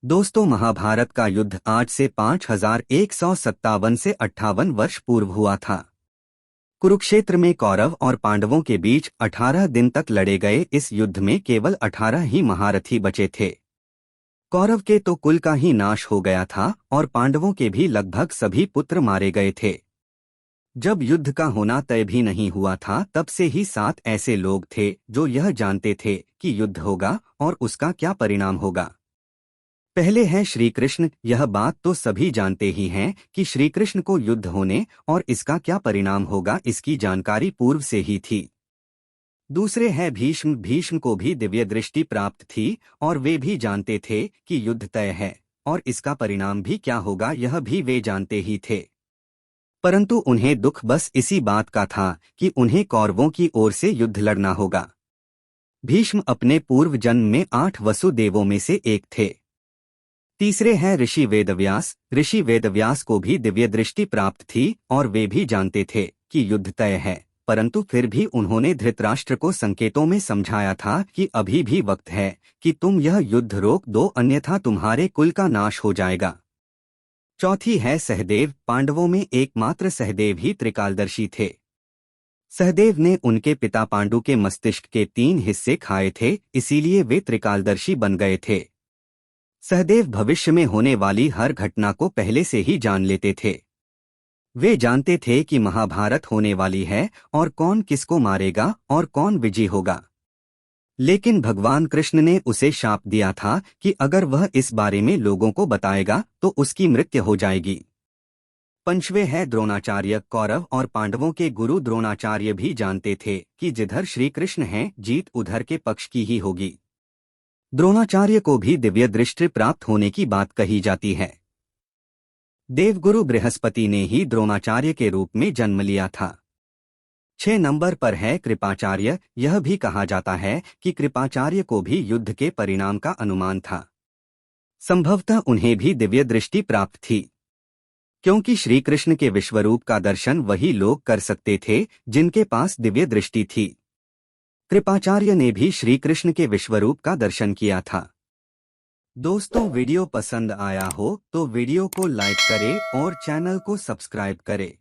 दोस्तों, महाभारत का युद्ध आज से 5157 से 58 वर्ष पूर्व हुआ था। कुरुक्षेत्र में कौरव और पांडवों के बीच 18 दिन तक लड़े गए इस युद्ध में केवल 18 ही महारथी बचे थे। कौरव के तो कुल का ही नाश हो गया था और पांडवों के भी लगभग सभी पुत्र मारे गए थे। जब युद्ध का होना तय भी नहीं हुआ था, तब से ही 7 ऐसे लोग थे जो यह जानते थे कि युद्ध होगा और उसका क्या परिणाम होगा। पहले हैं श्री कृष्ण। यह बात तो सभी जानते ही हैं कि श्री कृष्ण को युद्ध होने और इसका क्या परिणाम होगा इसकी जानकारी पूर्व से ही थी। दूसरे हैं भीष्म। भीष्म को भी दिव्य दृष्टि प्राप्त थी और वे भी जानते थे कि युद्ध तय है और इसका परिणाम भी क्या होगा यह भी वे जानते ही थे। परंतु उन्हें दुख बस इसी बात का था कि उन्हें कौरवों की ओर से युद्ध लड़ना होगा। भीष्म अपने पूर्व जन्म में 8 वसुदेवों में से एक थे। तीसरे हैं ऋषि वेदव्यास। ऋषि वेदव्यास को भी दिव्य दृष्टि प्राप्त थी और वे भी जानते थे कि युद्ध तय है, परंतु फिर भी उन्होंने धृतराष्ट्र को संकेतों में समझाया था कि अभी भी वक्त है कि तुम यह युद्ध रोक दो, अन्यथा तुम्हारे कुल का नाश हो जाएगा। चौथी है सहदेव। पांडवों में एकमात्र सहदेव ही त्रिकालदर्शी थे। सहदेव ने उनके पिता पांडु के मस्तिष्क के 3 हिस्से खाए थे, इसीलिए वे त्रिकालदर्शी बन गए थे। सहदेव भविष्य में होने वाली हर घटना को पहले से ही जान लेते थे। वे जानते थे कि महाभारत होने वाली है और कौन किसको मारेगा और कौन विजयी होगा। लेकिन भगवान कृष्ण ने उसे शाप दिया था कि अगर वह इस बारे में लोगों को बताएगा तो उसकी मृत्यु हो जाएगी। पंचवें है द्रोणाचार्य। कौरव और पांडवों के गुरु द्रोणाचार्य भी जानते थे कि जिधर श्री कृष्ण हैं, जीत उधर के पक्ष की ही होगी। द्रोणाचार्य को भी दिव्य दृष्टि प्राप्त होने की बात कही जाती है। देवगुरु बृहस्पति ने ही द्रोणाचार्य के रूप में जन्म लिया था। 6 नंबर पर है कृपाचार्य। यह भी कहा जाता है कि कृपाचार्य को भी युद्ध के परिणाम का अनुमान था। संभवतः उन्हें भी दिव्य दृष्टि प्राप्त थी, क्योंकि श्री कृष्ण के विश्वरूप का दर्शन वही लोग कर सकते थे जिनके पास दिव्य दृष्टि थी। कृपाचार्य ने भी श्री कृष्ण के विश्वरूप का दर्शन किया था। दोस्तों, वीडियो पसंद आया हो तो वीडियो को लाइक करें और चैनल को सब्सक्राइब करें।